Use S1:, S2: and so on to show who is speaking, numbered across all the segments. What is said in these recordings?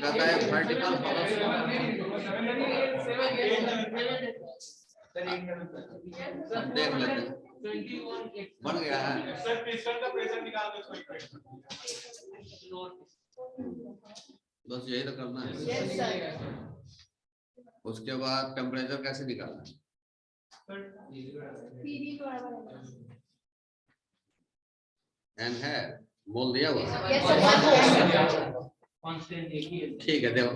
S1: कहता है वर्टिकल देख लेते हैं बन गया है सर। पिस्टन का प्रेशर निकाल दो बस यही तो करना है। उसके बाद टेम्परेचर कैसे निकालना है? एन है बोल दिया वो ठीक है। देखो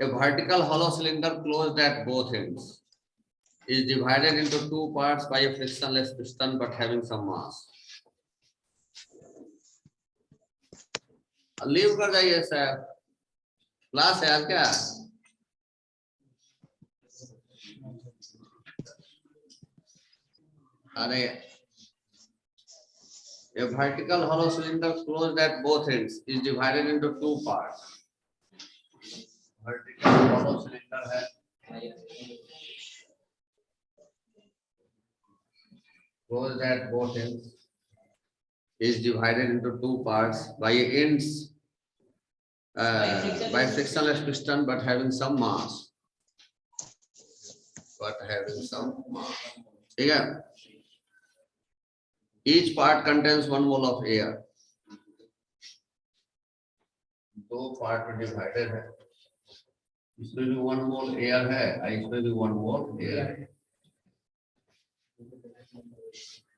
S1: a vertical hollow cylinder closed at both ends is divided into two parts by a frictionless piston but having some mass. Leave कर जाइए सर, क्लास है आज क्या? अरे a vertical hollow cylinder closed at both ends is divided into two parts. Vertical hollow cylinder है closed at both ends is divided into two parts by ends by frictionless piston but having some mass. ठीक है। Each part contains 1 mole of air. दो part में divided है, इसमें भी 1 मोल air है और इसमें भी 1 मोल एयर है।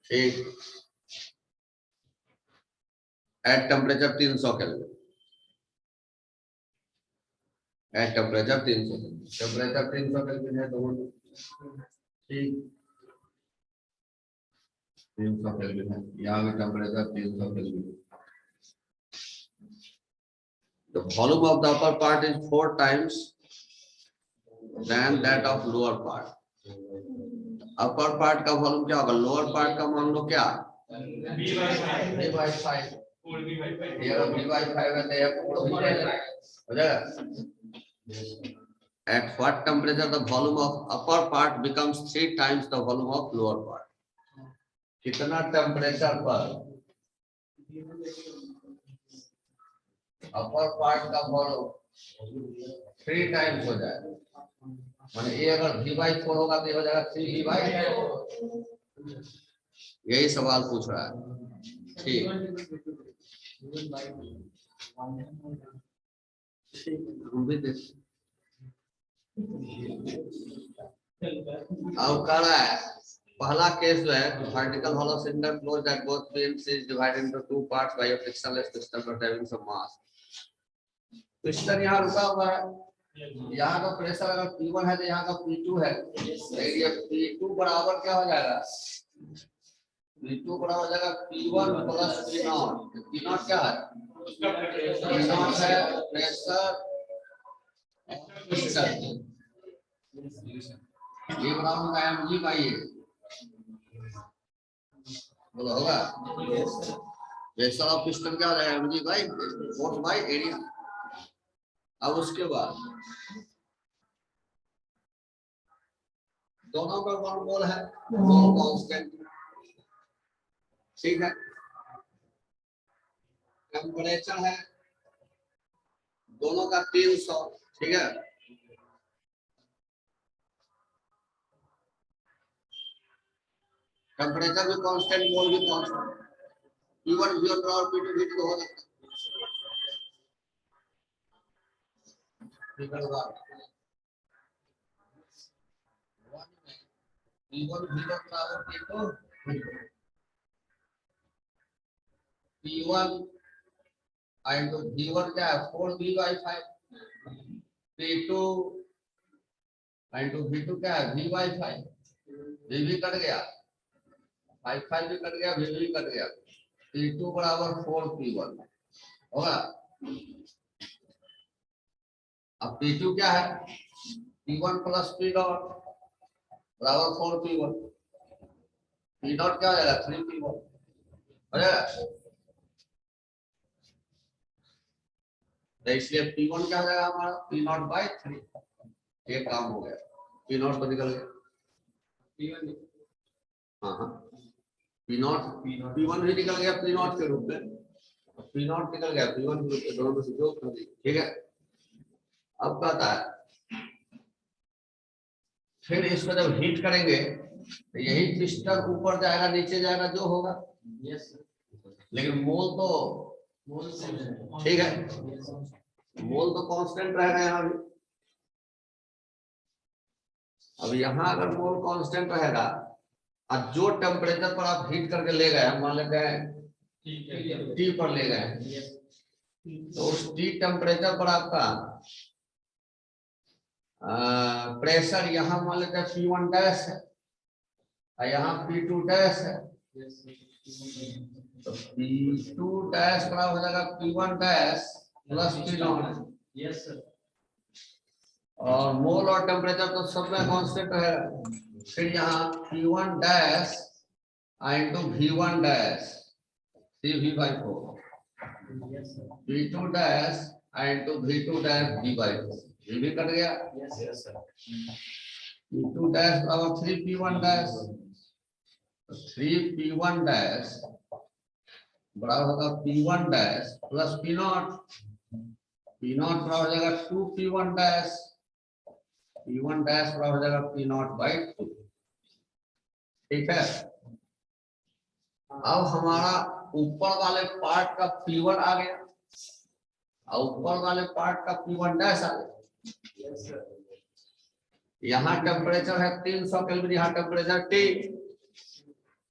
S1: ठीक। At temperature 300 kelvin, at temperature 300 kelvin है दोनों। ठीक 300 केल्विन है, यहाँ भी temperature 300 kelvin. The volume of the upper part is 4 times than that of lower part. Upper part का वॉल्यूम क्या होगा? लोअर पार्ट का मान लो क्या? V/5 ये V/5 है तो ये हो जाएगा। At what temperature the volume of upper part becomes 3 times the volume of lower part? कितना टेम्परेचर पर अपर पार्ट का वॉल्यूम 3 टाइम्स हो जाएगा? माने ये अगर V/4 होगा तो ये हो जाएगा 3V/4। यही सवाल पूछ रहा है। ठीक अब कह रहा है पहला केस जो है vertical hollow cylinder closed at both ends is divided into two parts by a frictionless piston but having some mass. Piston यहाँ रुका हुआ है, यहाँ का प्रेशर अगर P1 है तो यहाँ का P2 है, P2 बराबर क्या हो जाएगा? P2 बराबर हो जाएगा P1 प्लस P0। P0 क्या है? P0 है प्रेशर पिस्टन, ये बराबर होगा mg बाई ए। बोलो होगा प्रेशर ऑफ पिस्टन क्या हो जाएगा? mg by force by area. अब उसके बाद दोनों का 1 मोल है, मोल कांस्टेंट। ठीक है। टेम्परेचर है दोनों का 300। ठीक है। टेम्परेचर भी कांस्टेंट, मोल भी कांस्टेंट। P1 भी होता है और P2 भी हो सकता है। P1 into V1 क्या है? 4V/5। P2 into V2 क्या है? V/5। V भी कट गया, 5 भी कट गया, V भी कट गया। P2 बराबर 4P1 होगा। अब P2 क्या है? P1 प्लस P0 बराबर 4P1। P0 क्या हो जाएगा? 3P1 हो जाएगा। तो इसलिए P1 क्या हो जाएगा हमारा? P0/3। ये काम हो गया। P0 तो निकल गया। हाँ P0 P1 भी निकल गया P0 के रूप में। पी नॉट निकल गया, P1 दोनों में से जो कर दी, ठीक है। अब कहता है फिर इसको जब हीट करेंगे तो यही पिस्टन ऊपर जाएगा नीचे जाएगा जो होगा, लेकिन मोल तो ठीक है, मोल तो कांस्टेंट रहेगा यहाँ भी। अब यहाँ अगर मोल कांस्टेंट रहेगा और जो टेम्परेचर पर आप हीट करके ले गए, मान लेते हैं टी पर ले गए, तो उस टी टेम्परेचर पर आपका प्रेशर यहाँ मान लेते हैं P1 डैश है और यहाँ P2 डैश है, तो P2 डैश बराबर हो जाएगा P1 dash plus P0।
S2: Yes sir.
S1: और मोल और टेम्परेचर तो सब में कांस्टेंट रहेगा। फिर यहाँ P1 dash into V1 dash CV/4, P2 dash into V2 dash V/4, ये भी कट गया।
S2: Yes sir.
S1: P2 डैश बराबर 3P1 डैश, 3P1 डैश बराबर होगा P1 dash plus P0, P0 बराबर हो जाएगा 2P1 डैश, P1 डैश बराबर हो जाएगा P0/2, ठीक है। अब हमारा ऊपर वाले पार्ट का P1 आ गया और ऊपर वाले पार्ट का P1 डैश आ गया। यहाँ टेम्परेचर है 300 केल्विन, यहाँ टेम्परेचर T।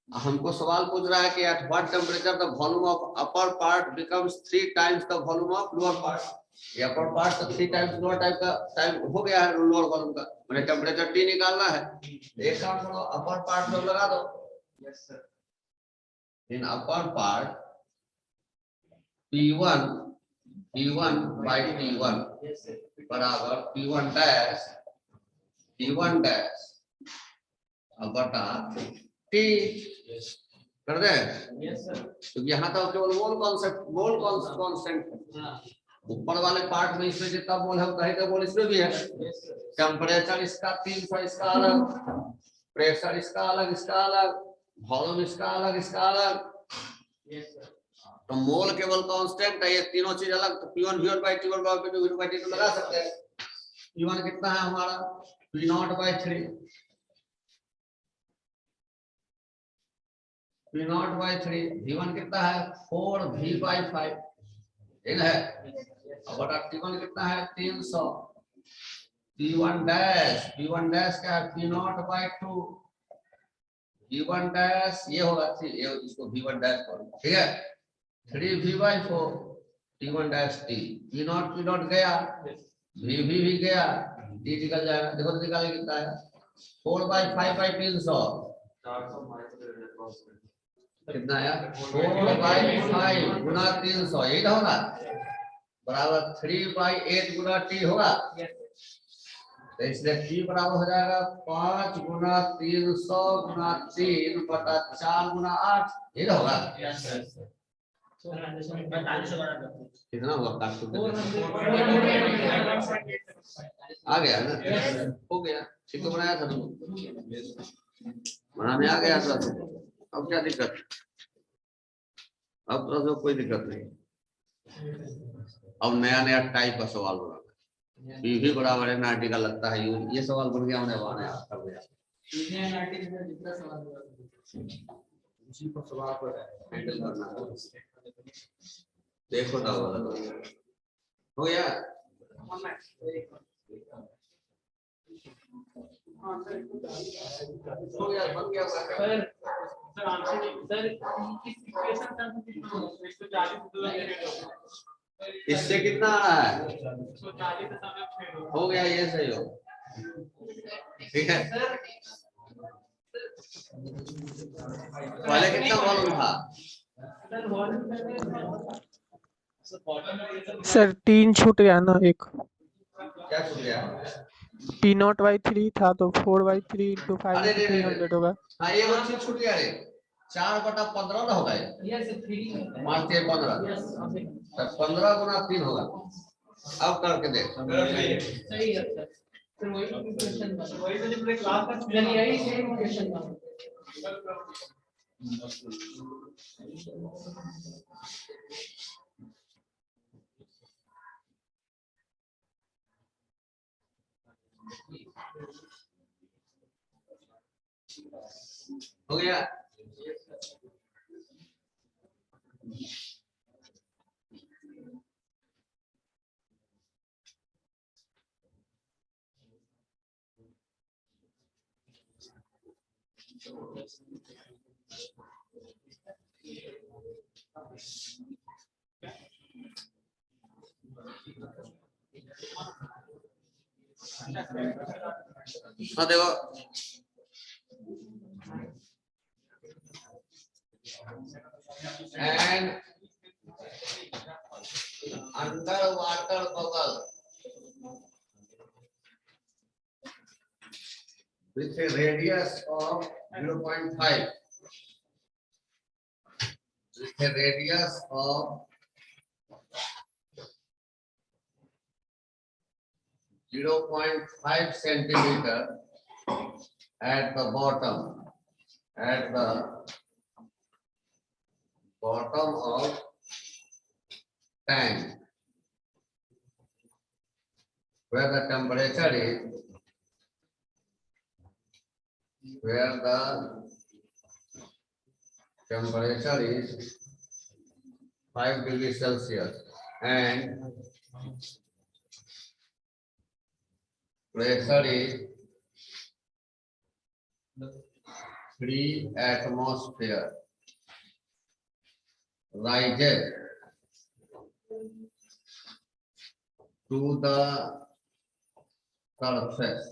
S1: हमको सवाल पूछ रहा है कि at what temperature the volume of upper part becomes 3 times the volume of lower part. ये अपर पार्ट तो 3 टाइम्स लोअर टाइप का टाइम हो गया है लोअर वॉल्यूम का, मैंने टेम्परेचर T निकालना है। एक काम करो, अपर पार्ट में लगा दो। Yes sir. In upper part P1 by T1 बराबर P1 डैश अब बटा T कर दे।
S2: Yes sir.
S1: तो यहाँ तो केवल मोल कांस्टेंट ऊपर वाले पार्ट में, इसमें जितना मोल है उतना ही तो मोल इसमें भी है। टेम्परेचर इसका 300, इसका अलग, प्रेशर इसका अलग, इसका अलग, वॉल्यूम इसका अलग, इसका अलग। तो मोल केवल कांस्टेंट है, ये तीनों चीज अलग। तो P1 V1/T1 P2 V2/T2 लगा सकते हैं। P1 कितना है हमारा P0/3, P0/3, V1 कितना है 4V/5, ठीक है। और T1 कितना है 300, P1 डैश क्या है P0/2, V1 डैश ये होगा, ये इसको V1 डैश करो, ठीक है। 3V/4 T1 dash T, P0 गया, V भी गया, T निकल जाएगा। देखो तो निकाले कितना है 4/5/300 कितना है 4/5 गुना 300, यही ना होगा, बराबर 3/8 गुना T होगा। तो इसलिए T बराबर हो जाएगा 5 गुना 300 गुना 3 बटा 4 गुना 8, ये ना होगा। कितना हुआ आ गया ना, हो गया, ठीक तो बनाया था तुमने, बनाने आ गया था। अब क्या दिक्कत, अब तो कोई दिक्कत नहीं। अब नया टाइप का सवाल बना, भी बराबर है नाटी का लगता है ये सवाल बन गया, उन्हें बना कर दिया उसी को सवाल पर हैंडल करना है। देखो ना हो गया, हो गया, बन गया सर। इससे कितना आ रहा है 140, हो गया, ये सही हो, ठीक है। पहले कितना वॉल्यूम था
S3: सर? 3 छूट गया ना, एक
S1: क्या छूट गया?
S3: P0/3 था तो 4/3 × 5 300 होगा।
S1: हाँ ये वो चीज छूट गया रे, 4/15 ना होगा ये 15, 15 गुना 3 होगा। अब करके देख,
S2: सही है सर। फिर वही क्वेश्चन था, वही तो पूरे क्लास का यही सेम क्वेश्चन था।
S1: हो गया। हाँ देखो, and underwater bubble with a radius of 0.5, with a radius of 0.5 centimeter at the bottom, at the bottom of tank, where the temperature is, where the temperature is 5 degrees Celsius and pressure is 3 atmosphere, rises to the surface,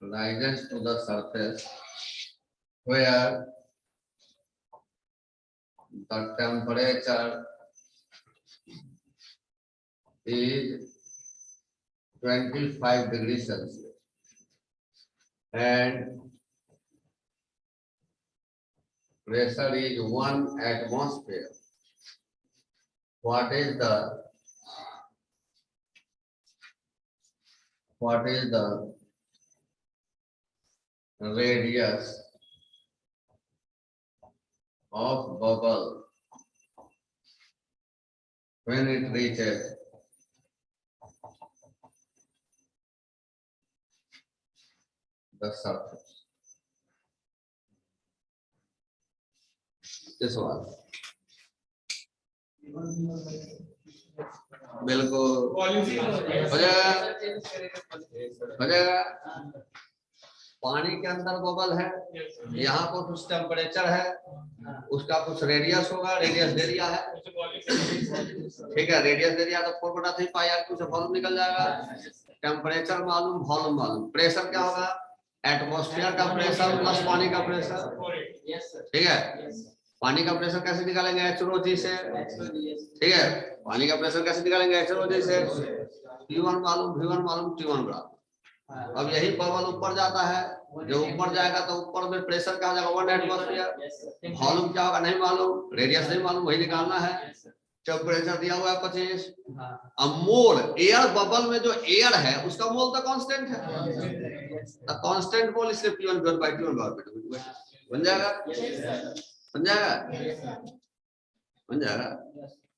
S1: rises to the surface where the temperature is 25 degrees Celsius and pressure is 1 atmosphere. What is the radius of bubble when it reaches the surface? This one. बिल्कुल हो जाएगा। पानी के अंदर bubble है, यहाँ पर कुछ टेम्परेचर है, उसका कुछ रेडियस होगा, रेडियस दे दिया है, ठीक है, रेडियस दे दिया तो 4/3 पाई आर से वॉल्यूम निकल जाएगा। टेम्परेचर मालूम, वॉल्यूम मालूम, प्रेशर क्या होगा, एटमॉस्फेयर का प्रेशर प्लस पानी का प्रेशर, ठीक है। पानी का प्रेशर कैसे निकालेंगे, H2O से, ठीक है। पानी का प्रेशर कैसे निकालेंगे, H2O से। P1 मालूम, V1 मालूम, T1 बराबर। अब यही बबल ऊपर जाता है, जो ऊपर जाएगा तो ऊपर में प्रेशर क्या हो जाएगा, 1 एटमॉस्फेयर। वॉल्यूम क्या होगा नहीं मालूम, रेडियस नहीं मालूम, वही निकालना है। टेम्परेचर दिया हुआ है 25। अब मोल, एयर बबल में जो एयर है उसका मोल तो कांस्टेंट है, तो कांस्टेंट मोल इसलिए P1 by T1 बन जाएगा, बन जाएगा, बन जाएगा।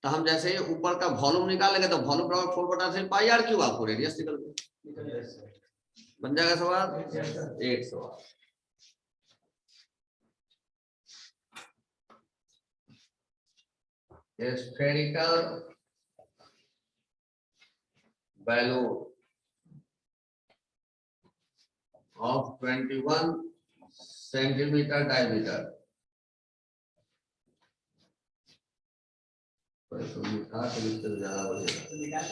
S1: तो हम जैसे ही ऊपर का वॉल्यूम निकालेंगे तो वॉल्यूम बराबर 4/3 पाई आर क्यूब, आपको रेडियस निकल गया, बन जाएगा सवाल। एक सवाल। Spherical balloon of 21 centimeter diameter, ज्यादा बढ़िया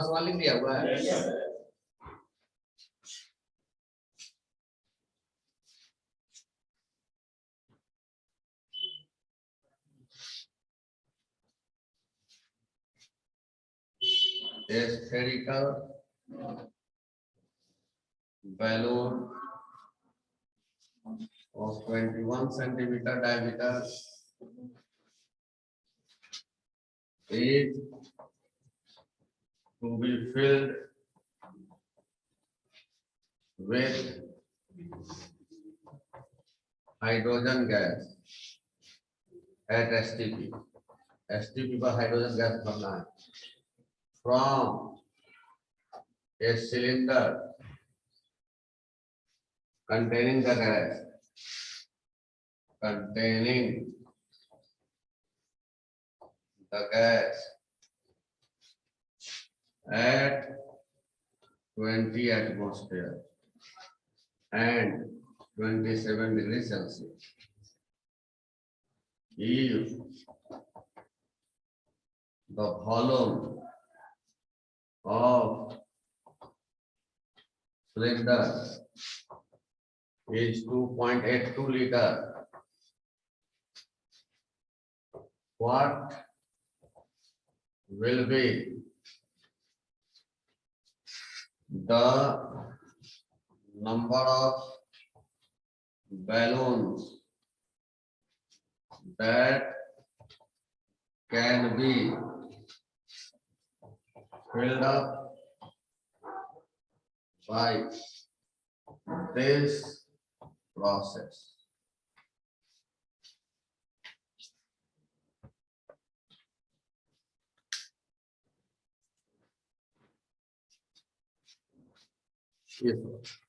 S1: सवाल लिख दिया हुआ है। A spherical balloon of 21 centimeter diameter is to be filled with hydrogen gas at STP. STP पर हाइड्रोजन गैस भरना है from a cylinder containing the gas containing the gas at 20 atmosphere and 27 degrees Celsius. If the volume of cylinder is 2.82 liter, what will be the number of balloons that can be filled up by this process? Yes, sir.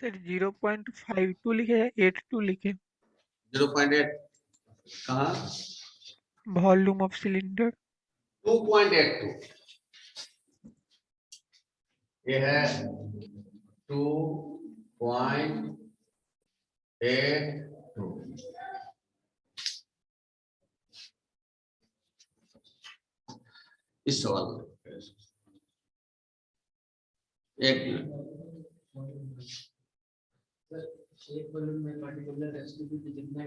S3: Sir 0.52 लिखे या 82 लिखे
S1: 0.8 कहाँ?
S3: Volume of cylinder
S1: 2.82 ये है 2.82 इस सवाल को एक मिनट
S4: एक वॉल्यूम में पर्टिकुलर एसटीपी जितना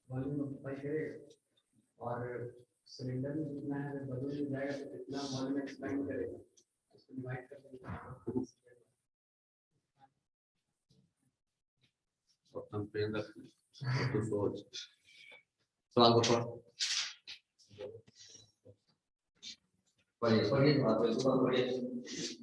S4: वॉल्यूम ऑक्यूपाई करे और सिलेंडर में जितना है वॉल्यूम में जाएगा तो कितना वॉल्यूम एक्सपेंड करेगा उसको डिवाइड कर देंगे
S1: हम पेन रख तो सोच सवाल को पढ़िए पढ़िए बात पढ़िए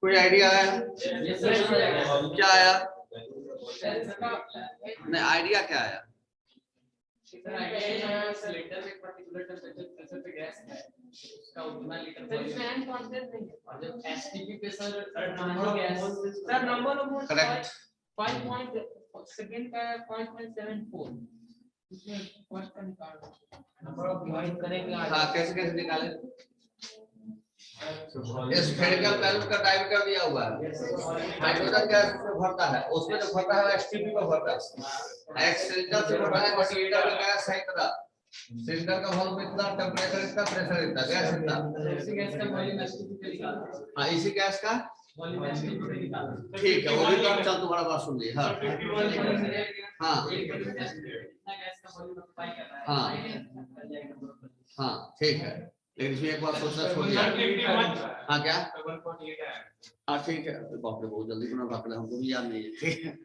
S1: कोई आइडिया है क्या आया नहीं आइडिया क्या आया
S4: सिलेंडर में पर्टिकुलर टेंपरेचर पे गैस है उसका उतना लीटर वॉल्यूम और जब एसटीपी पे sir number gas sir number of
S1: correct
S4: 5 second का 5.74 इसमें फर्स्ट का निकालो नंबर ऑफ डिवाइड करेंगे
S1: हाँ कैसे कैसे निकाले स्फेरिकल बैलून का डायमीटर दिया हुआ है हाइड्रोजन गैस उसमें भरता है उसमें जो भरता है एसटीपी में भरता है एक सिलेंडर से भरता है लीटर का गैस है इतना सिलेंडर का वॉल्यूम इतना टेंपरेचर इतना प्रेशर इतना गैस इतना
S4: इसी गैस का वॉल्यूम एसटीपी पे निकालो
S1: हाँ इसी गैस का
S4: वॉल्यूम एसटीपी पे निकालो
S1: ठीक है वो भी तो चल तुम्हारा बात सुन ली हाँ हाँ
S4: कितना गैस का वॉल्यूम ऑक्यूपाई कर रहा है
S1: हाँ हाँ ठीक है लेकिन इसमें एक बार सोचना छोड़ दिया हाँ क्या हाँ ठीक है बाप रे बहुत जल्दी बना बाप रे हमको भी याद नहीं है ठीक है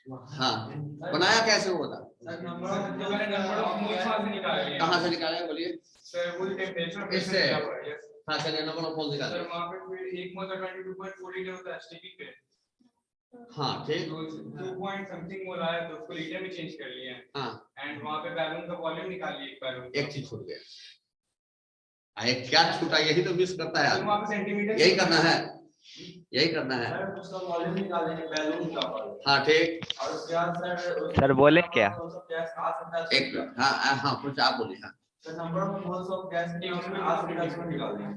S1: हाँ बनाया कैसे वो बता कहाँ से निकाले बोलिए इससे हाँ चलिए नंबर ऑफ मोल्स निकालिए।
S5: सर वहाँ पे फिर एक मोल का 22.4 लीटर होता है एसटीपी पे,
S1: हाँ ठीक।
S5: तो 2 पॉइंट समथिंग मोल आया तो उसको लीटर में चेंज कर लिया है।
S1: हाँ
S5: एंड वहाँ पे बैलून का वॉल्यूम निकालिए एक बैलून।
S1: एक चीज छूट गया। एक क्या छूटा, यही तो मिस करता है
S5: सर वहाँ पे
S1: आदमी।
S5: सेंटीमीटर
S1: यही करना है, यही करना है।
S4: सर उसका वॉल्यूम निकालेंगे बैलून का,
S1: हाँ ठीक।
S4: और उसके बाद
S6: सर बोले क्या?
S4: गैस आ सकता है।
S1: एक मिनट, हाँ हाँ कुछ आप बोलिए। हाँ
S4: sir number of moles of gas के उसमें आ सकता है, उसको निकाल देंगे।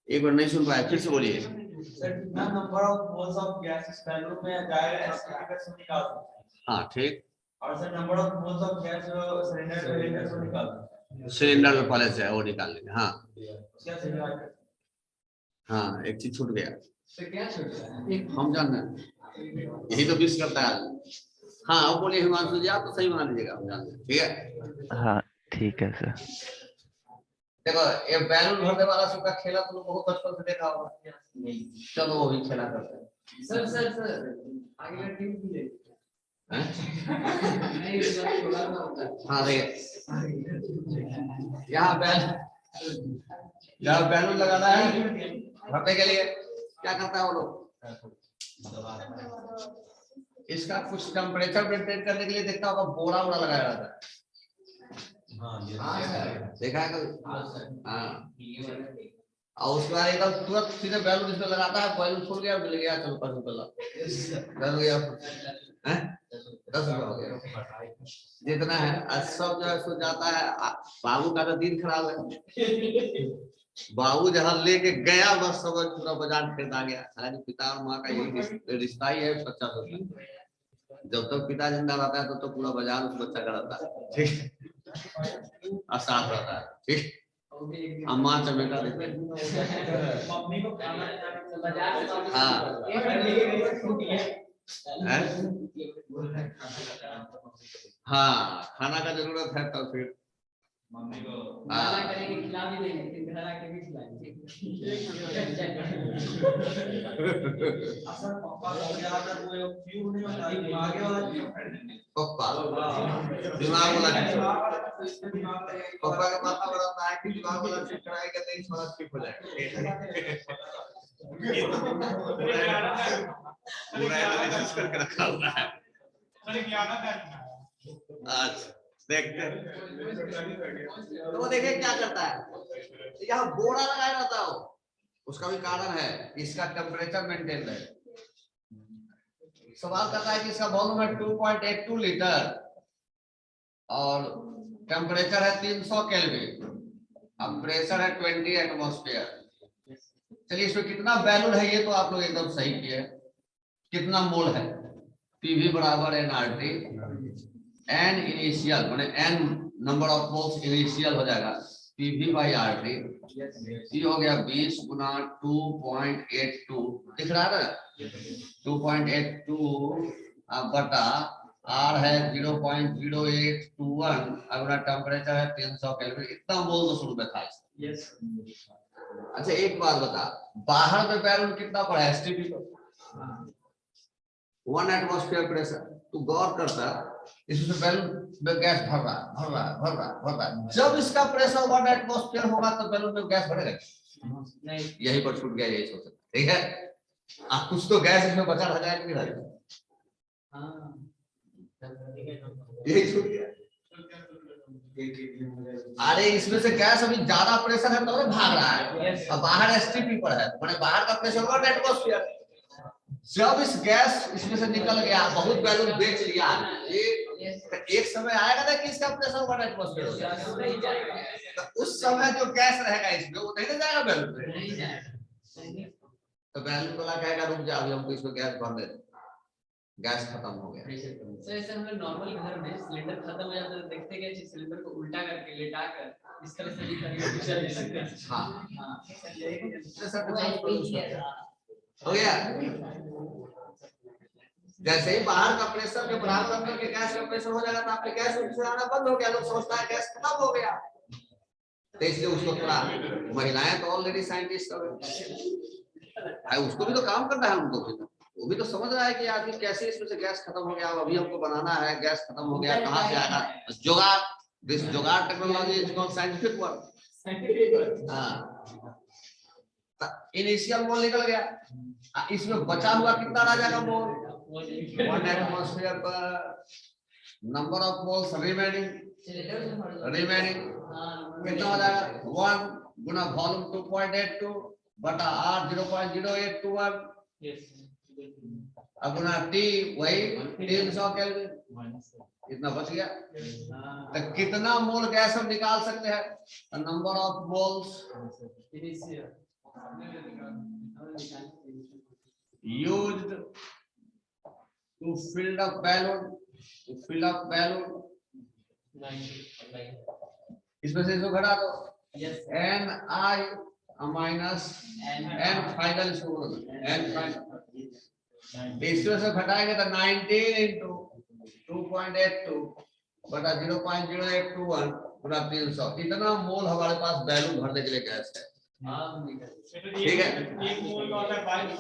S1: एक बार नहीं सुन पाया, फिर से बोलिए।
S4: सर कितना number of moles of gas इस बैलून में जाएगा एस्टिमेट से निकाल सकते हैं।
S1: हाँ ठीक।
S4: और sir number of moles of gas जो सिलेंडर में लेकर उसको निकाल सकते हैं।
S1: सिलेंडर में पहले से है वो निकाल लेंगे। हाँ
S4: कैसे निकालेंगे?
S1: हाँ एक चीज छूट गया,
S4: सर क्या छूट रहा है?
S1: हम जान रहे हैं, यही तो मिस करता है आदमी। हाँ वो बोलिए हिमांशु जी, आप तो सही बना लीजिएगा, हम जान रहे हैं, ठीक है।
S6: हाँ ठीक है सर।
S1: देखो ये बैलून भरने वाला सबका खेला तो लोग बहुत बचपन से देखा होगा, चलो वो भी खेला करते हैं।
S4: सर आगे का टीम भी ले।
S1: हैं?
S4: नहीं सर थोड़ा सा होता है।
S1: हाँ देखिए यहाँ बैलून लगाना है भरने के लिए, क्या करता है वो लोग, इसका कुछ टेम्परेचर मेंटेन करने के लिए देखता होगा बोरा वोरा लगाया रहता है। देखा है कभी? हाँ और उसके बाद एकदम तुरंत सीधे बैलून इसमें लगाता है, बैलून फूल गया, मिल गया, चलो 5 रुपये ला गया, हैं 10 रुपये हो गया जितना है। आज सब जो है सो जाता है। बाबू का तो दिन खराब है, बाबू जहाँ लेके गया बस समझ पूरा बाजार खरीदा गया। हालांकि पिता और माँ का यही रिश्ता ही है सच्चा होता है। जब तक पिता जिंदा रहता है तब तो पूरा बाजार उस बच्चा का रहता है, ठीक और साथ रहता है, ठीक। अम्मा चमेटा देते
S4: मम्मी को खाना बाजार से
S1: हाँ हाँ खाना का जरूरत है तो फिर
S4: मम्मी को
S1: हाँ
S4: करेंगे, खिला भी देंगे, लेकिन घर आके भी खिलाएंगे। असल पापा को ज्यादा वो क्यों नहीं होता है, आगे वाला क्यों कर देंगे
S1: पप्पा दिमाग वाला पप्पा का माथा बड़ा होता है कि दिमाग वाला ठीक कराएगा तो इस वाला ठीक हो जाएगा। पूरा एनालिसिस करके रखा हुआ है। आज देखते हैं तो वो देखिए क्या करता है। यहाँ बोरा लगाया रहता हो, उसका भी कारण है इसका टेम्परेचर मेंटेन है। सवाल करता है कि इसका वॉल्यूम है 2.82 लीटर और टेम्परेचर है 300 केल्विन, अब प्रेशर है 20 एटमॉस्फेयर। चलिए इसमें कितना बैलून है ये तो आप लोग एकदम सही किए, कितना मोल है, पीवी बराबर एनआरटी, एन इनिशियल माने n number of moles initial हो जाएगा पीवी बाई आरटी, ये हो गया 20 गुना 2.82 दिख रहा है ना, 2.82 बटा आर है 0.0821, अगला टेम्परेचर है 300 केल्विन, इतना मोल तो शुरू में था। अच्छा एक बात बता, बाहर में बैलून कितना पड़ा है एसटीपी पर 1 एटमॉस्फेयर प्रेशर, तू गौर करता इसमें बैलून में गैस भर रहा। जब इसका प्रेशर 1 एटमॉस्फेयर होगा तो बैलून में गैस भरेगा नहीं, यही पर छूट गया, यही सोच सकते, ठीक है। कुछ तो गैस इसमें बचा रह जाएगा, नहीं रहेगा, यही छूट गया। अरे इसमें से गैस अभी ज्यादा प्रेशर है तो भाग रहा है, अब बाहर एसटीपी पर है, मैंने बाहर का प्रेशर 1 एटमॉस्फेयर। जब इस गैस इसमें से निकल गया, बहुत बैलून बेच लिया, एक समय आएगा ना कि इसका प्रेशर 1 एटमॉस्फेयर हो जाएगा, तो उस समय जो गैस रहेगा इसमें वो नहीं जाएगा बैलून पे, तो बैलून वाला कहेगा रुक जा अभी हमको इसमें गैस भर दे, गैस खत्म हो गया।
S4: सर ऐसे हम लोग नॉर्मल घर में सिलेंडर खत्म हो जाता है तो देखते हैं कि सिलेंडर को उल्टा करके लेटा कर इस तरह से भी कभी चल सकते हैं।
S1: हाँ
S4: हो
S1: हो गया। जैसे ही बाहर का प्रेशर के बराबर अंदर के गैस का प्रेशर हो जाएगा तो आपके गैस से आना बंद हो गया, लोग सोचता है गैस खत्म हो गया, तो इसलिए उसको थोड़ा, महिलाएं तो ऑलरेडी साइंटिस्ट है, उसको भी तो काम करना है, उनको भी वो भी तो समझ रहा है कि आखिर कैसे इसमें से गैस खत्म हो गया, अभी हमको बनाना है, गैस खत्म हो गया, कहाँ से आएगा, जुगाड़, दिस जुगाड़ technology is called scientific work. हाँ इनिशियल मोल निकल गया, इसमें बचा हुआ कितना रह जाएगा मोल? 1 एटमॉस्फेयर पर नंबर ऑफ मोल्स रिमेनिंग कितना हो जाएगा? 1 गुना वॉल्यूम 2.82 बटा R 0.0821 अब गुना T वही 300 केल्विन, इतना बच गया। तो कितना मोल गैस हम निकाल सकते हैं? Number of moles used to fill up balloon, इसमें से इसको घटा दो, Ni माइनस N फाइनल, इसको N फाइनल, इसमें से घटाएंगे तो 19 into 2.82 बटा 0.0821 गुना 300, इतना मोल हमारे पास बैलून भरने के लिए गैस है। ठीक है,
S5: एक मोल का होता है 22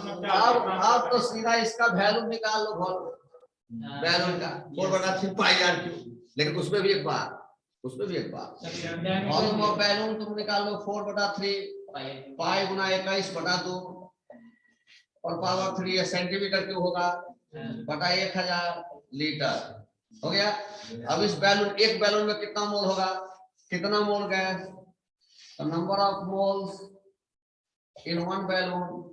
S1: अब तो सीधा इसका वैल्यू निकाल लो बैलून का 4/3 पाई r क्यूब, लेकिन उसमें भी एक बात वॉल्यूम ऑफ बैलून तुम निकाल लो 4/3 पाई गुना 21/2 और पावर 3 सेंटीमीटर क्यूब होगा बटा 1000 लीटर हो गया। अब इस बैलून, एक बैलून में कितना मोल होगा? कितना मोल गैस? तो number of moles in one balloon,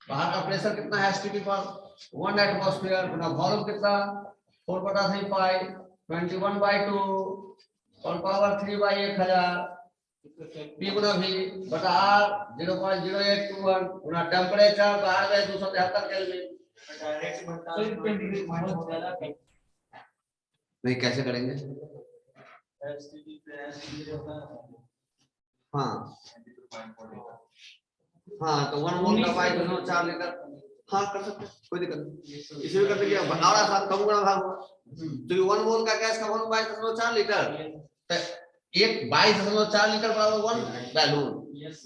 S1: बाहर का प्रेशर कितना है एसटीपी पर? 1 एटमॉस्फेयर गुना वॉल्यूम कितना? 4/3 पाई 21/2 और पावर 3/1000 P गुना V बटा R 0.0821 गुना टेम्परेचर बाहर गए 273 केल्विन। नहीं कैसे करेंगे? हाँ हाँ, तो 1 मोल का 4 लीटर, हाँ कर सकते हैं, कोई दिक्कत नहीं। इसी में करते क्या और आसान, कम गुना भाग हुआ तो 1 मोल का गैस का 1/22.4 लीटर, तो एक 22.4 लीटर बराबर 1 बैलून, 1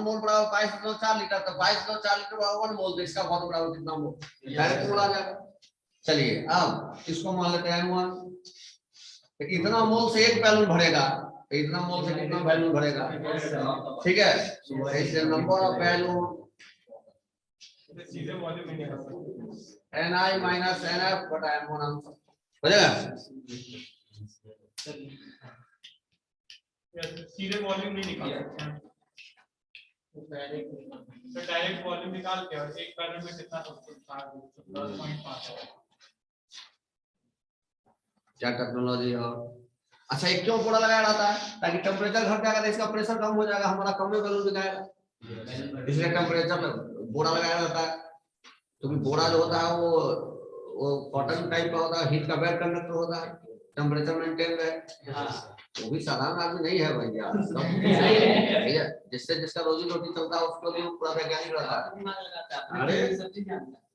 S1: मोल बराबर 22.4 लीटर, तो 22.4 लीटर बराबर 1 मोल, तो इसका वॉल्यूम बराबर कितना मोल? डायरेक्ट मोल आ जाएगा। चलिए अब इसको मान लेते हैं N1, तो इतना मोल से एक बैलून भरेगा, तो इतना मोल से कितना बैलून भरेगा? ठीक है, इसलिए नंबर ऑफ बैलून
S5: सीधे वॉल्यूम में निकाल सकते
S1: Ni माइनस Nf बटा M1 हो जाएगा।
S5: हैं, सीधे वॉल्यूम नहीं निकाल सकते हैं। तो डायरेक्ट वॉल्यूम निकाल के और एक बैलून में कितना 10.5 है।
S1: क्या टेक्नोलॉजी है। अच्छा, ये क्यों बोरा लगाया रहता है? ताकि टेम्परेचर घट जाएगा तो इसका प्रेशर कम हो जाएगा, हमारा कम में बैलून दिखाएगा, इसलिए टेम्परेचर में बोरा लगाया रहता है। क्योंकि बोरा जो होता है वो कॉटन टाइप का होता है, हीट का बैड कंडक्टर होता है, टेम्परेचर मेंटेन रहे। वो भी साधारण आदमी नहीं है भैया, भैया जिससे जिसका रोजी रोटी चलता है उसको भी पूरा वैज्ञानिक रहता है। अरे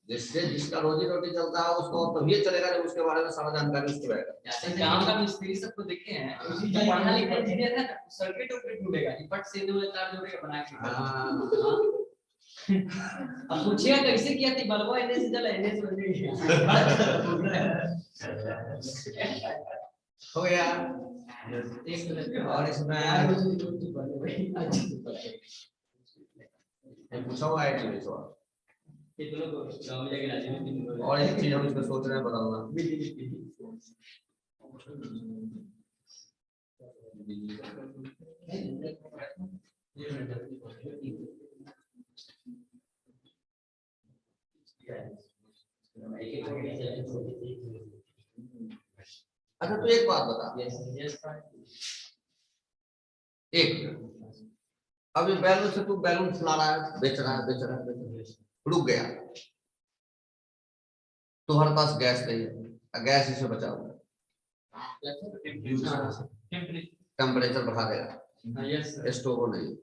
S1: जिससे जिसका रोजी रोटी चलता है उसको तो ये चलेगा जब उसके बारे में सारा जानकारी उसको रहेगा।
S4: गांव का मिस्त्री सबको देखे हैं, पढ़ा लिखा इंजीनियर है ना, सर्किट उर्किट ढूंढेगा, इपट से दो तार जोड़ेगा बना के। अब पूछिए कैसे किया थी, बल्बो इन्हें से जला इन्हें से बन गया
S1: हो गया।
S4: एक
S1: और इसमें पूछा हुआ है कि
S4: ये दोनों को गांव में लेके जाते हैं।
S1: और एक चीज हम इसमें सोच रहे हैं बताऊंगा। अच्छा तो एक बात बता, एक अभी बैलून से तू बैलून फुला रहा है, बेच रहा है, रुक गया, तुम्हारे पास गैस नहीं है, गैस इसे बचा हुआ टेम्परेचर बढ़ा देगा, स्टोव नहीं,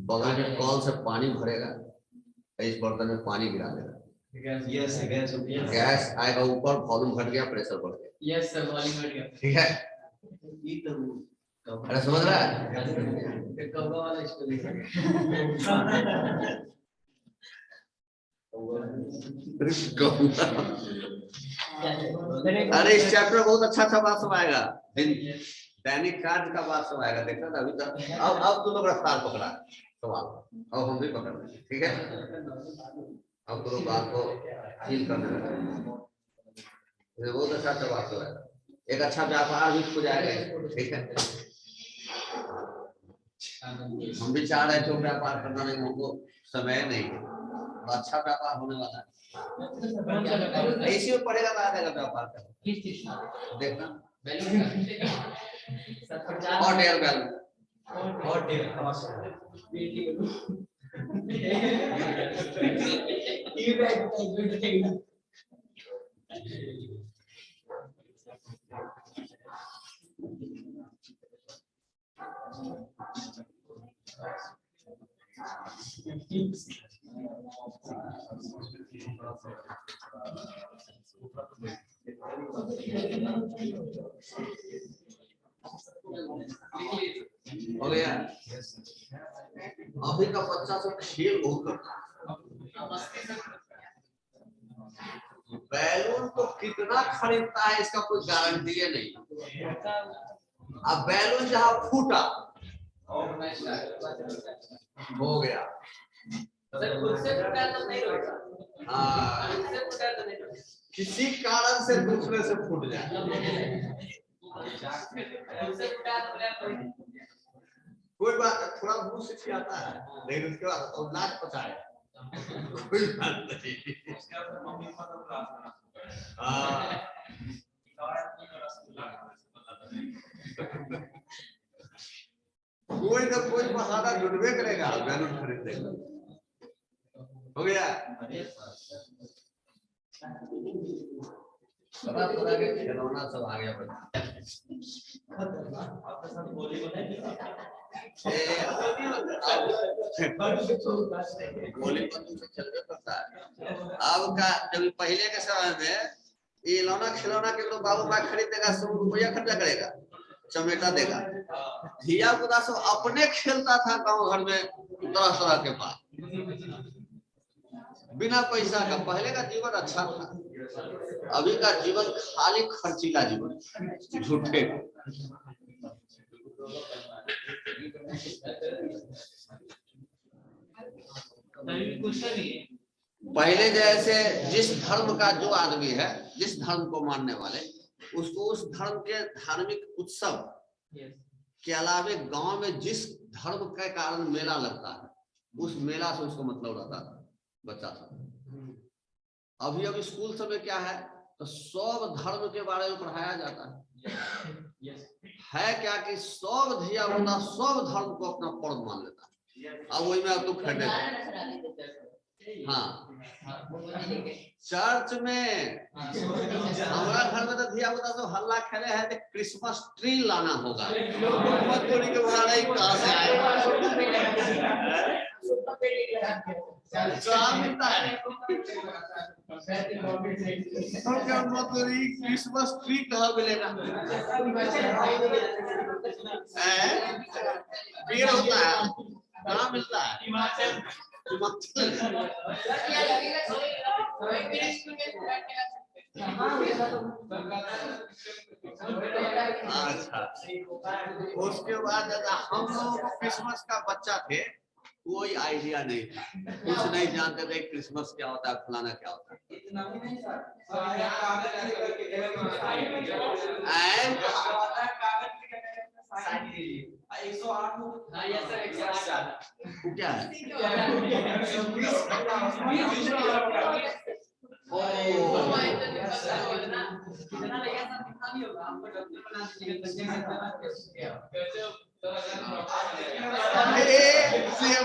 S1: बगल में कॉल से पानी भरेगा, इस बर्तन में पानी गिरा देगा, गैस आएगा ऊपर, वॉल्यूम घट गया, प्रेशर बढ़ गया।
S4: यस सर, वॉल्यूम बढ़ गया।
S1: ठीक है, अरे समझ रहा है?
S4: कौवा वाला स्टोरी
S1: अरे इस चैप्टर में बहुत अच्छा अच्छा बात सब आएगा। दैनिक कार्य का बात सब आएगा, देखना ना अभी तक। अब तुम लोग रफ्तार पकड़ा सवाल, अब हम भी पकड़ रहे हैं, ठीक है। अब तो बात को फील करने लगे, बहुत अच्छा बात हो है, एक अच्छा व्यापार भी खुल जाएगा, ठीक है। हम भी चाह रहे थे व्यापार करना, नहीं हमको समय नहीं है, तो अच्छा व्यापार होने वाला है। इसी में पड़ेगा तो आ जाएगा व्यापार का, देखना। Hot air balloon,
S4: hot air
S1: हो गया। अभी का बच्चा सब खेल बहुत करता है, बैलून तो कितना खरीदता है इसका कोई गारंटी नहीं। अब बैलून जहां फूटा हो गया, किसी कारण से दूसरे से फूट जाए, कोई बात, थोड़ा मुंह से आता है, लेकिन उसके बाद तो नाक पचाए, कोई बात नहीं। कोई ना कोई बहाना ढूंढवे करेगा बैलून खरीदने का। हो गया, तरह के खिलौना सब आ गया बच्चा। गोली बंदूक से चलने पड़ता है। अब का जब पहले के समय में ये खिलौना के लोग बाबू भाई खरीद देगा, 100 रुपया खर्चा करेगा, चमेटा देगा, धिया पुता सब अपने खेलता था गांव घर में तरह तरह के पास, बिना पैसा का। पहले का जीवन अच्छा था, अभी का जीवन खाली खर्चीला जीवन, झूठे। पहले जैसे जिस धर्म का जो आदमी है, जिस धर्म को मानने वाले, उसको उस धर्म के धार्मिक उत्सव के अलावे गांव में जिस धर्म के कारण मेला लगता है, उस मेला से उसको मतलब रहता था बच्चा सब। अभी स्कूल सब में क्या है, तो सब धर्म के बारे में पढ़ाया जाता है क्या कि सब धिया पुता सब धर्म को अपना पर्व मान लेता है। अब वही में अब तो खड़े, हाँ चर्च में हमारा घर में तो धिया पुता सब हल्ला खेले है कि क्रिसमस ट्री लाना होगा, मजदूरी के भाड़ा ही कहाँ से आएगा, मिलता है क्रिसमस ट्री कहाँ मिलेगा, पेड़ होता है कहाँ मिलता है, हिमाचल। अच्छा, उसके बाद हम लोग क्रिसमस का बच्चा थे, कोई आइडिया नहीं था, कुछ नहीं जानते थे क्रिसमस क्या होता है, फलाना क्या होता है। क्या है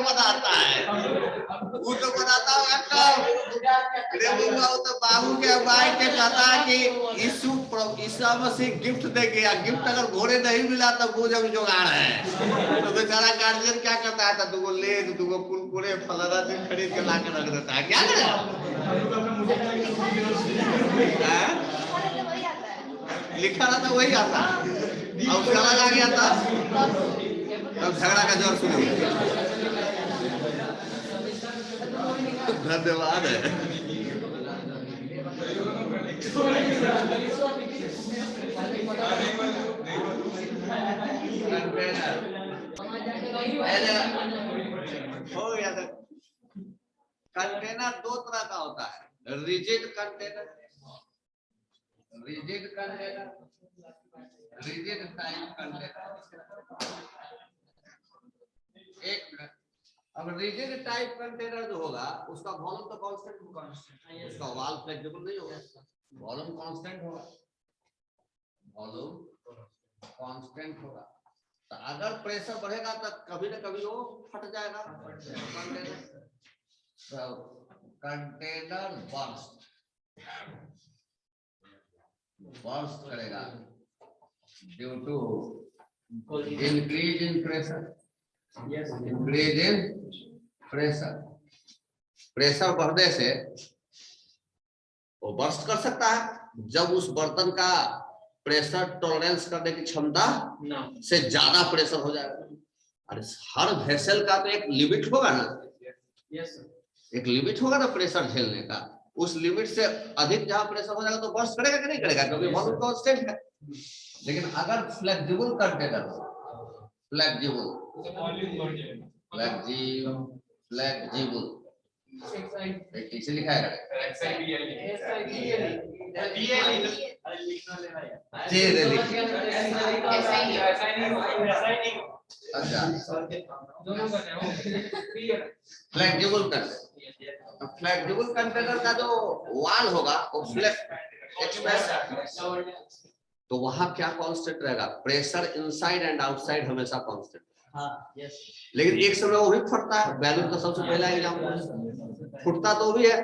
S1: बताता है, वो तो बताता होगा तो बाबू के भाई के कहता है कि ईसा मसीह गिफ्ट देंगे, या गिफ्ट अगर घोड़े नहीं मिला तो वो जब जुगाड़ है, तो बेचारा गार्जियन क्या करता है, तो दुगो ले दुगो कुरकुरे फलाना से खरीद के ला के रख देता है। क्या करे, लिखा रहता वही आता, और उसका अलग आ गया था, तब झगड़ा का जोर शुरू हो गया। धन्यवाद है। कंटेनर हो गया था। कंटेनर दो तरह का होता है, rigid container, rigid container, rigid type container. एक मिनट, अब रिजिड टाइप कंटेनर जो होगा उसका वॉल्यूम तो कांस्टेंट होगा, उसका वाल फ्लेक्सिबल नहीं होगा, वॉल्यूम कांस्टेंट होगा, वॉल्यूम कांस्टेंट होगा। तो अगर प्रेशर बढ़ेगा तो कभी ना कभी वो फट जाएगा कंटेनर। तो कंटेनर बर्स्ट करेगा due to increase in pressure, increase in pressure. Pressure बढ़ने से वो बर्स्ट कर सकता है जब उस बर्तन का प्रेशर टॉलरेंस करने की क्षमता से ज्यादा प्रेशर हो जाएगा। अरे हर वेसल का तो एक लिमिट होगा ना, एक लिमिट होगा ना प्रेशर झेलने का। उस लिमिट से अधिक जहां प्रेशर हो जाएगा तो बर्स्ट करेगा कि नहीं करेगा, क्योंकि वॉल्यूम कांस्टेंट है। लेकिन अगर फ्लेक्सिबल कंटेनर हो, फ्लेक्सिबल फ्लेक्सिबल इसे लिखा है अच्छा फ्लेक्सिबल कंटेनर। फ्लेक्सिबल कंटेनर का जो वाल होगा वो तो वहां क्या कांस्टेंट रहेगा, प्रेशर इनसाइड एंड आउटसाइड हमेशा कांस्टेंट। लेकिन एक समय वो भी फटता है, बैलून का सबसे पहला एग्जांपल, फुटता तो भी है,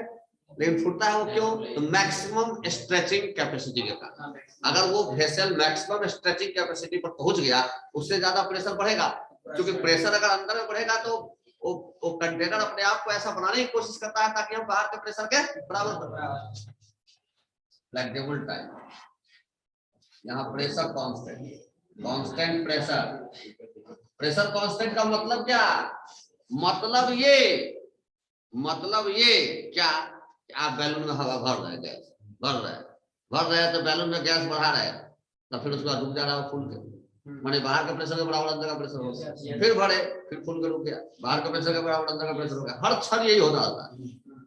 S1: लेकिन फुटता है वो क्यों, तो मैक्सिमम स्ट्रेचिंग कैपेसिटी के कारण। अगर वो वेसल मैक्सिमम स्ट्रेचिंग कैपेसिटी पर पहुंच गया, उससे ज्यादा प्रेशर बढ़ेगा, क्योंकि प्रेशर अगर अंदर में बढ़ेगा तो वो कंटेनर अपने आप को ऐसा बनाने की कोशिश करता है ताकि हम बाहर के प्रेशर के बराबर कर। फ्लेक्सिबल टाइप, यहाँ pressure constant, constant pressure. Pressure constant का मतलब क्या, मतलब ये क्या, आप बैलून में हवा भर रहे, गैस भर रहे तो बैलून में गैस बढ़ा रहे, तो फिर उसके बाद रुक जा रहा है फूल के, माने बाहर का प्रेशर के बराबर अंदर का प्रेशर हो गया, फिर भरे फिर फूल के रुक गया, बाहर का प्रेशर के बराबर अंदर का प्रेशर हो गया। हर क्षण यही होता रहता है।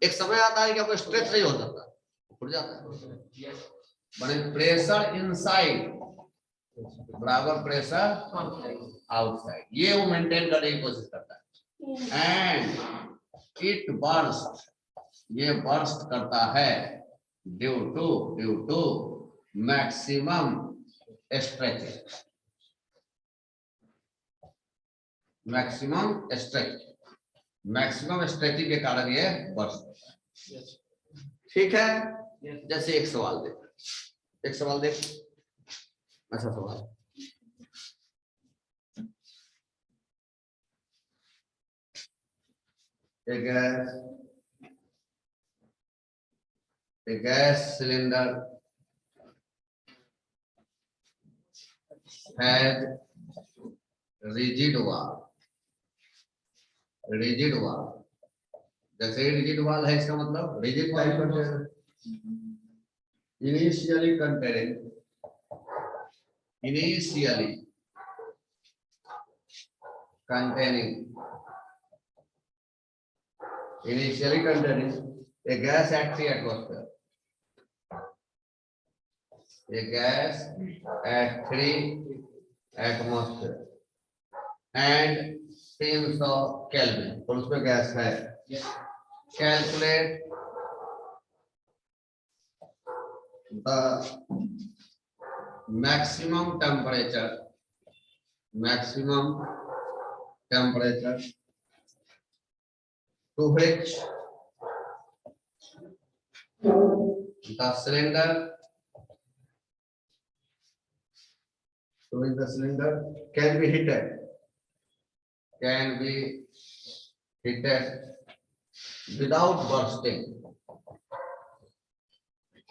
S1: एक समय आता है कि आपको स्ट्रेच नहीं हो सकता, फूट जाता है। माने प्रेशर इनसाइड बराबर प्रेशर आउटसाइड, ये वो मेंटेन करने की कोशिश करता है। एंड इट बर्स्ट, ये बर्स्ट करता है due to maximum stretching, maximum stretching के कारण ये बर्स्ट होता है। ठीक है, जैसे एक सवाल देख, अच्छा सवाल, a gas cylinder has rigid wall, जैसे रिजिड वॉल है इसका मतलब rigid type container, initially containing a gas at 3 atmosphere, a gas at 3 atmosphere and 300 Kelvin, और उसमें गैस है। Calculate the maximum temperature to which the cylinder can be heated without bursting,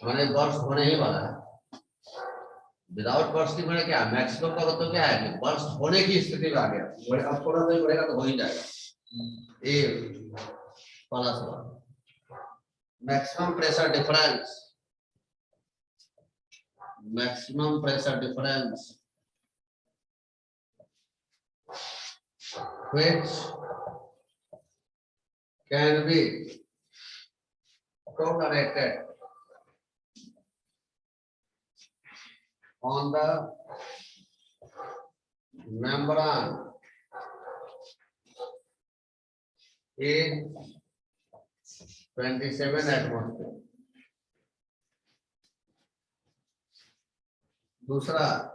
S1: माने burst होने ही वाला है। विदाउट बर्स्टिंग माने क्या, maximum का मतलब क्या है कि बर्स्ट होने की स्थिति में आ गया, अब थोड़ा सा बढ़ेगा तो हो ही जाएगा। ये वाला सवाल, maximum pressure difference which can be tolerated on the membrane in 27 atmosphere. दूसरा,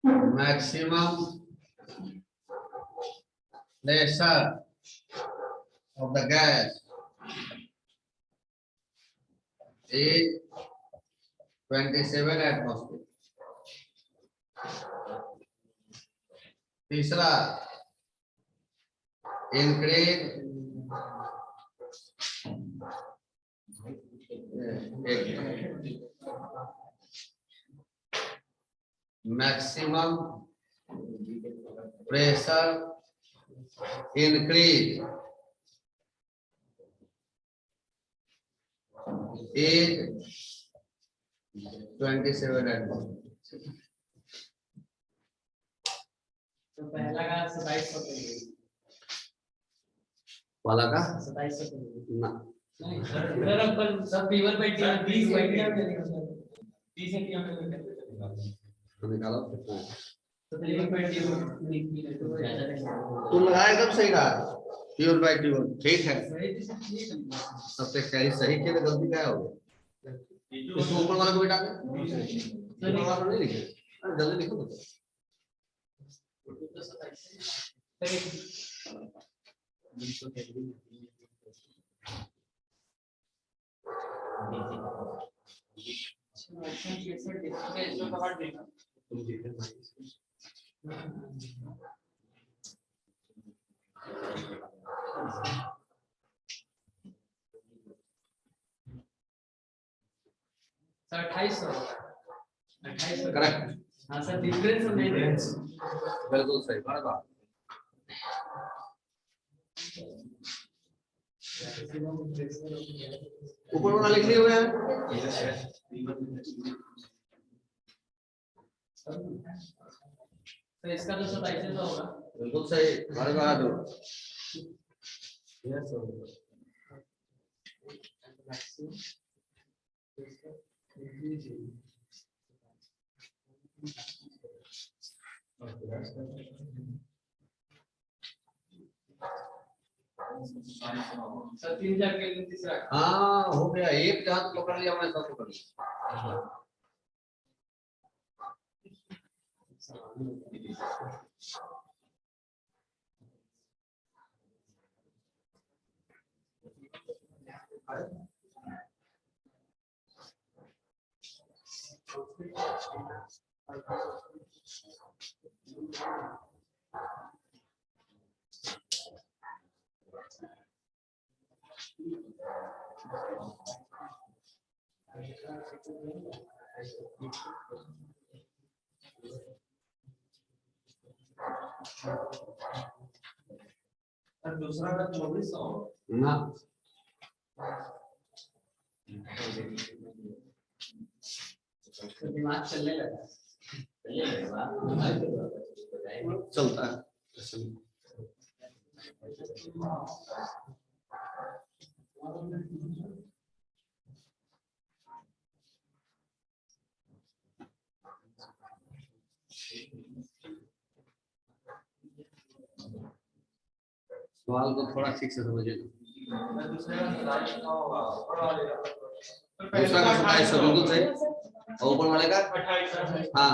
S1: maximum pressure of the gas is 27 atmosphere. तीसरा, increase maximum pressure increase is 27 atmosphere.
S4: तो पहला का 2700 पे
S1: वाला का
S4: 2700 पे
S1: ना
S4: नहीं सर अपन सब फीवर पे 30 बैठियां में 30 एटीएम में
S1: निकालो
S4: तो फीवर पे
S1: तू लगा एकदम सही रहा प्योर बाय प्योर ठीक है सबसे सही के लिए गलती क्या हो गई इसको ऊपर वाला को भी डाल दे ऊपर वाला नहीं लिखे अरे जल्दी लिखो
S4: सर 2800
S1: करेक्ट
S4: हाँ सर डिफरेंस नहीं है
S1: बिल्कुल सही बराबर ऊपर वाला लिख लिए हुए हैं
S4: तो इसका तो 2700 होगा
S1: बिल्कुल सही बराबर
S4: सर 3000 के लिए तीसरा
S1: हाँ हो गया एक जहां तो पकड़ लिया मैंने सब पकड़ लिया
S4: दूसरा का 2400
S1: ना
S4: दिमाग चलने लगा
S1: चलता है सवाल को थोड़ा ठीक से समझिए दूसरा का 2700 बिल्कुल सही और ऊपर वाले का
S5: 2800
S1: हाँ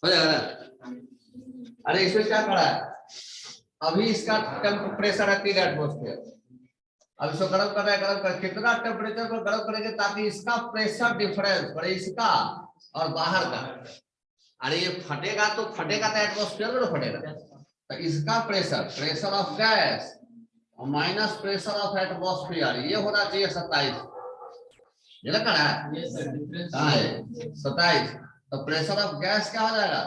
S1: हो जाएगा ना अरे इसमें क्या करा है अभी इसका टेम्परेचर है 3 एटमॉस्फेयर अब इसको गर्म कर रहा है गर्म कर कितना टेम्परेचर पर गर्म करेंगे ताकि इसका प्रेशर डिफरेंस पड़े इसका और बाहर का अरे ये फटेगा तो एटमॉस्फेयर में फटेगा तो इसका प्रेशर ऑफ गैस और माइनस प्रेशर ऑफ एटमॉस्फेयर ये होना चाहिए 27 ये लगा है
S4: यस सर डिफरेंस
S1: कहाँ है 27 तो प्रेशर ऑफ गैस क्या हो जाएगा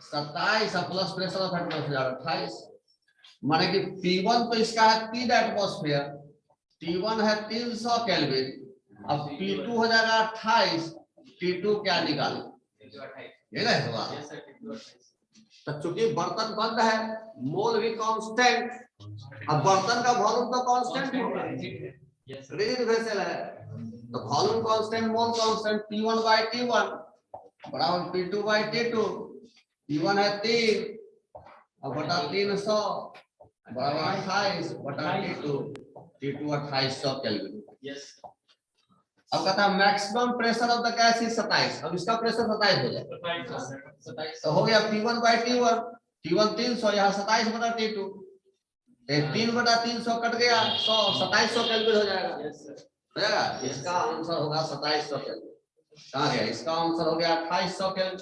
S1: 27 और प्लस प्रेशर ऑफ एटमॉस्फेयर 28 माने कि T1 तो इसका है 3 एटमॉस्फेयर T1 है 300 केल्विन अब T2 हो जाएगा 28 T2 क्या निकाले ये ना सवाल तो तो चूंकि बर्तन बंद है, मोल भी कांस्टेंट, अब बर्तन का वॉल्यूम तो कांस्टेंट होगा, रिजिड वेसल है, तो volume constant, mole constant, P1 by T1 बराबर P2 by T2, P1 है 3 और बटा 300 बराबर 28 बटा T2, T2 2800 केल्विन। अब कहता है maximum pressure of the gas is 27, अब इसका प्रेशर 27 हो जाए, तो हो गया P1 by T1, T1 300, यहाँ 27 बटा T2, 3 बटा 300 कट गया 100, 2700 केल्विन हो जाएगा, हो जाएगा। इसका आंसर होगा 2700 केल्विन। कहाँ गया? इसका आंसर हो गया 2800 केल्विन,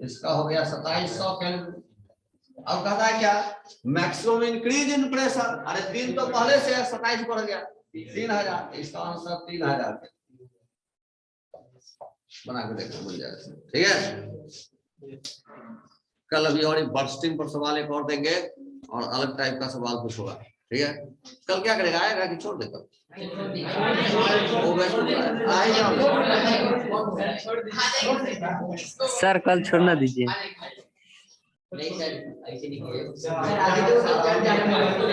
S1: इसका हो गया 2700 केल्विन। अब कहता है क्या? मैक्सिमम इंक्रीज इन प्रेशर, अरे 3 तो पहले से 27 बढ़ गया 3000, इसका आंसर 3000 बना के देखो, मिल जाएगा। ठीक है, कल अभी और बर्स्टिंग पर सवाल एक और देंगे और अलग टाइप का सवाल कुछ होगा। ठीक है, कल क्या करेगा, आएगा कि छोड़ देगा?
S6: सर कल छोड़ना दीजिए।
S4: नहीं सर, ऐसे नहीं किया।